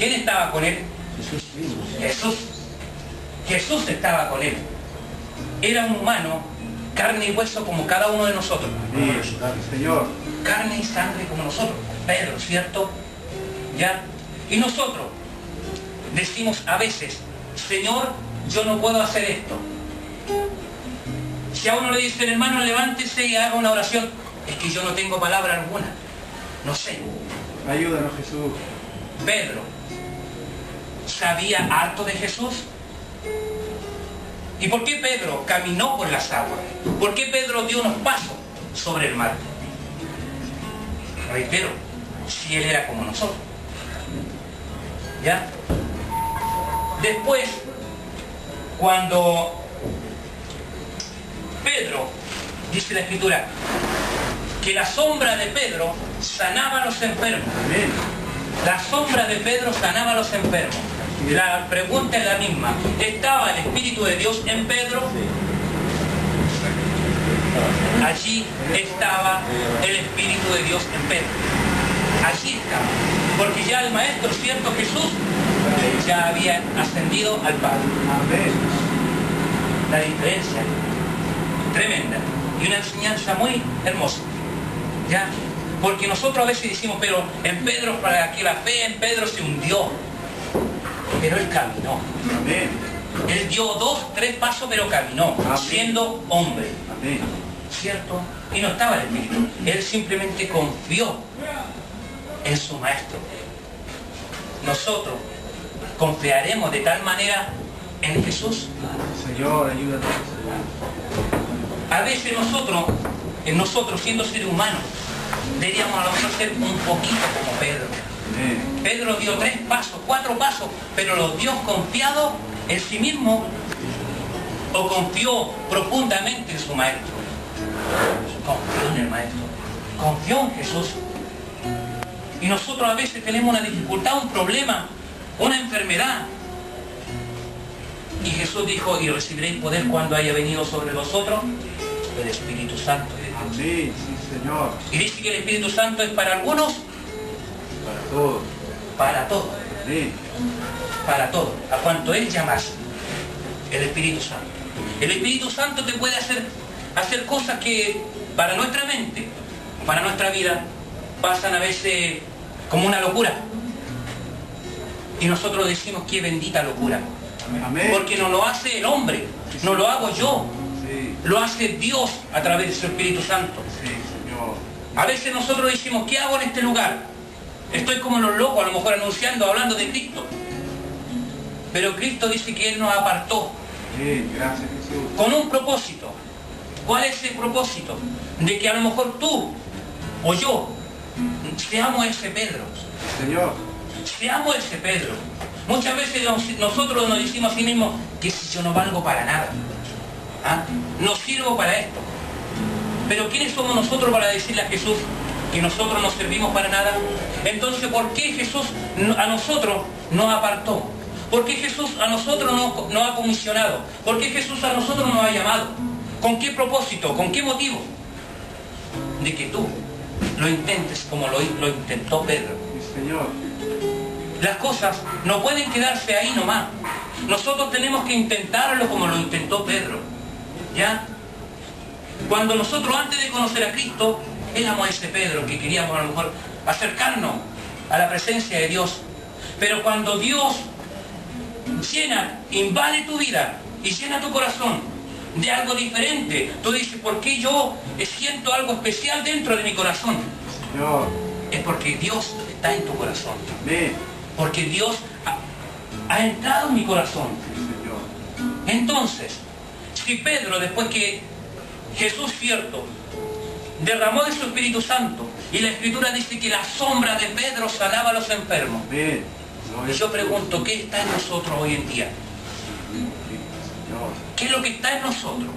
¿Quién estaba con él? Jesús. Jesús estaba con él. Era un humano, carne y hueso como cada uno de nosotros. Señor. Carne y sangre como nosotros. Pedro, ¿cierto? ¿Ya? Y nosotros decimos a veces, Señor, yo no puedo hacer esto. Si a uno le dicen, hermano, levántese y haga una oración, es que yo no tengo palabra alguna. No sé. Ayúdanos, Jesús. Pedro sabía harto de Jesús. ¿Y por qué Pedro caminó por las aguas? ¿Por qué Pedro dio unos pasos sobre el mar? Reitero, si él era como nosotros. ¿Ya? Después, cuando Pedro, dice la Escritura, que la sombra de Pedro sanaba a los enfermos. Amén. La sombra de Pedro sanaba a los enfermos. La pregunta es la misma. ¿Estaba el Espíritu de Dios en Pedro? Allí estaba el Espíritu de Dios en Pedro. Allí estaba. Porque ya el Maestro, cierto Jesús, ya había ascendido al Padre. Amén. La diferencia tremenda. Y una enseñanza muy hermosa. ¿Ya? Porque nosotros a veces decimos, pero en Pedro, para que la fe en Pedro se hundió. Pero él caminó. Amén. Él dio 2, 3 pasos, pero caminó, Amén. siendo hombre. Amén. ¿Cierto? Y no estaba el Espíritu. Él simplemente confió en su Maestro. Nosotros confiaremos de tal manera en Jesús. Señor, ayúdanos. A veces nosotros siendo seres humanos, deberíamos a lo mejor ser un poquito como Pedro. Amén. Pedro dio 3 pasos, 4 pasos, pero los dio confiado en sí mismo o confió profundamente en su Maestro. Confió en el Maestro, confió en Jesús. Y nosotros a veces tenemos una dificultad, un problema, una enfermedad. Y Jesús dijo, y recibiréis poder cuando haya venido sobre vosotros el Espíritu Santo de Dios. Amén. Sí, Señor. Y dice que el Espíritu Santo es para algunos, Para todos. para todos. Amén. Para todos, a cuanto Él llamase, el Espíritu Santo. El Espíritu Santo te puede hacer cosas que para nuestra mente, para nuestra vida, pasan a veces como una locura. Y nosotros decimos, qué bendita locura. Amén. Porque no lo hace el hombre, no lo hago yo, Sí. lo hace Dios a través de su Espíritu Santo. Sí, Señor. A veces nosotros decimos, ¿qué hago en este lugar? Estoy como los locos, a lo mejor anunciando, hablando de Cristo. Pero Cristo dice que Él nos apartó Amén. Gracias, Jesús. con un propósito. ¿Cuál es el propósito? De que a lo mejor tú o yo seamos ese Pedro. Señor. Seamos ese Pedro. Muchas veces nosotros nos decimos a sí mismos que si yo no valgo para nada. ¿Ah? No sirvo para esto. Pero ¿quiénes somos nosotros para decirle a Jesús que nosotros no servimos para nada? Entonces, ¿por qué Jesús a nosotros nos apartó? ¿Por qué Jesús a nosotros nos ha comisionado? ¿Por qué Jesús a nosotros nos ha llamado? ¿Con qué propósito? ¿Con qué motivo? De que tú lo intentes como lo intentó Pedro. Sí, Señor. Las cosas no pueden quedarse ahí nomás. Nosotros tenemos que intentarlo como lo intentó Pedro. ¿Ya? Cuando nosotros antes de conocer a Cristo, éramos ese Pedro que queríamos a lo mejor acercarnos a la presencia de Dios. Pero cuando Dios invade tu vida y llena tu corazón de algo diferente, tú dices, ¿por qué yo siento algo especial dentro de mi corazón? Señor. Es porque Dios está en tu corazón. Amén. Porque Dios ha entrado en mi corazón. Sí, Señor. Entonces, si Pedro, después que Jesús, cierto, derramó de su Espíritu Santo, y la Escritura dice que la sombra de Pedro sanaba a los enfermos. Amén. Y yo pregunto, ¿qué está en nosotros hoy en día? Señor. ¿Qué es lo que está en nosotros?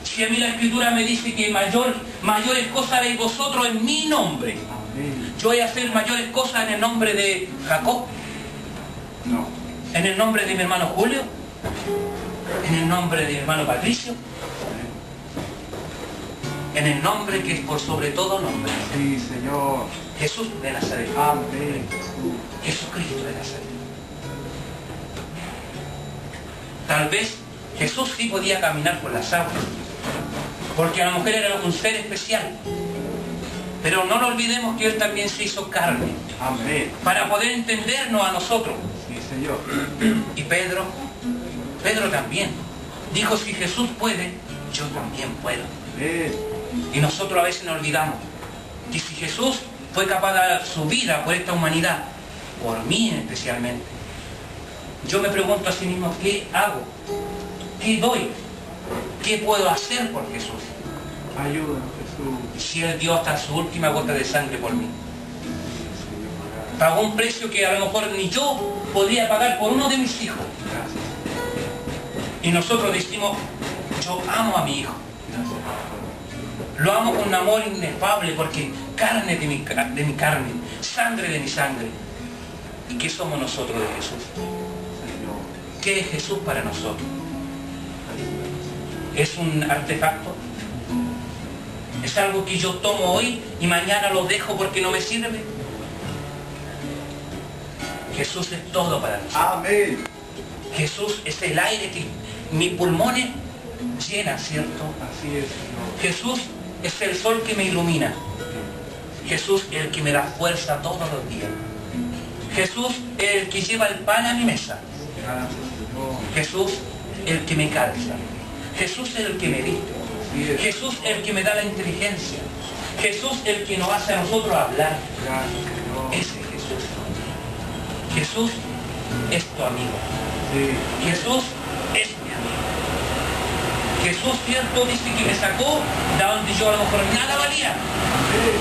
Si a mí la Escritura me dice que mayores cosas haréis vosotros en mi nombre, Amén. yo voy a hacer mayores cosas en el nombre de Jacob, No. en el nombre de mi hermano Julio, en el nombre de mi hermano Patricio, en el nombre que es por sobre todo nombre, Sí, Señor. Jesús de Nazaret. Amén. Jesucristo de pueden hacer. Tal vez Jesús sí podía caminar por las aguas, porque a la mujer era un ser especial. Pero no lo olvidemos que Él también se hizo carne. Amén. Para poder entendernos a nosotros. Sí, Señor. Y Pedro también dijo, si Jesús puede, yo también puedo. Amén. Y nosotros a veces nos olvidamos que si Jesús fue capaz de dar su vida por esta humanidad, por mí especialmente, yo me pregunto a sí mismo, ¿qué hago? ¿Qué doy? ¿Qué puedo hacer por Jesús? Ayúdanos, Jesús. Si Él dio hasta su última gota de sangre por mí. Señor, Pagó un precio que a lo mejor ni yo podría pagar por uno de mis hijos. gracias. Y nosotros decimos, yo amo a mi hijo. Gracias, Pastor. Lo amo con un amor inefable porque carne de mi carne, sangre de mi sangre. ¿Y qué somos nosotros de Jesús? Señor, ¿Qué es Jesús para nosotros? ayúdanos. ¿Es un artefacto? ¿Es algo que yo tomo hoy y mañana lo dejo porque no me sirve? Jesús es todo para nosotros. Amén. Jesús es el aire que mis pulmones llenan, ¿cierto? Así es, Señor. Jesús es el sol que me ilumina. Jesús es el que me da fuerza todos los días. Jesús es el que lleva el pan a mi mesa. Gracias, Señor. Jesús es el que me calza. Jesús es el que me viste. Así es. Jesús es el que me da la inteligencia. Jesús es el que nos hace a nosotros hablar. Gracias, Señor. Ese es Jesús. Jesús es tu amigo. Sí. Jesús es mi amigo. Jesús, cierto, dice que me sacó de donde yo a lo mejor nada valía, Amén.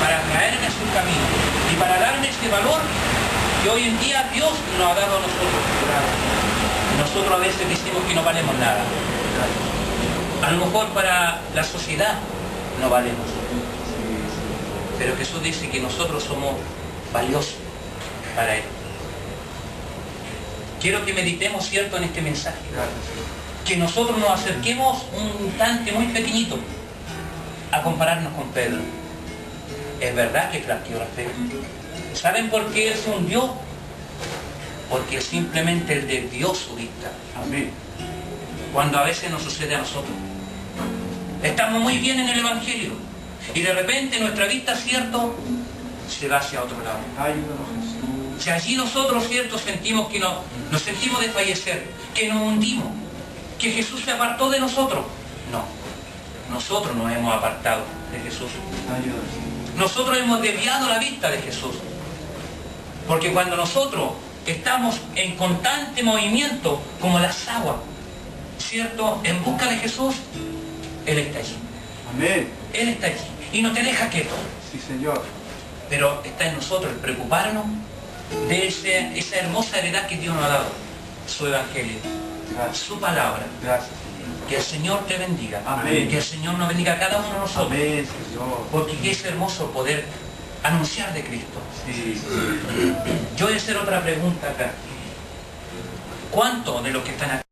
para traerme a su camino y para darme ese valor que hoy en día Dios nos ha dado a nosotros. Gracias. Nosotros a veces decimos que no valemos nada. Gracias. A lo mejor para la sociedad no valemos. Sí, sí. Pero Jesús dice que nosotros somos valiosos para Él. Quiero que meditemos, cierto, en este mensaje. Gracias, Señor. Que nosotros nos acerquemos un instante muy pequeñito a compararnos con Pedro. Es verdad que flaqueó la fe. ¿Saben por qué él se hundió? Porque simplemente él desvió su vista. Amén. Cuando a veces nos sucede a nosotros. Estamos muy bien en el Evangelio y de repente nuestra vista, cierto, se va hacia otro lado. Ayúdanos, Jesús. Si allí nosotros, cierto, sentimos que nos sentimos desfallecer, que nos hundimos, que Jesús se apartó de nosotros. No, nosotros nos hemos apartado de Jesús. Ayúdanos. Nosotros hemos desviado la vista de Jesús. Porque cuando nosotros estamos en constante movimiento, como las aguas, ¿cierto?, en busca de Jesús, Él está allí. Amén. Él está allí. Y no te deja quieto. Sí, Señor. Pero está en nosotros el preocuparnos de esa hermosa heredad que Dios nos ha dado. Su Evangelio, Gracias. su palabra. Gracias, Señor. Que el Señor te bendiga. Amén. Que el Señor nos bendiga a cada uno de nosotros. Amén, Señor. Porque es hermoso poder anunciar de Cristo. Sí. Yo voy a hacer otra pregunta acá. ¿Cuántos de los que están aquí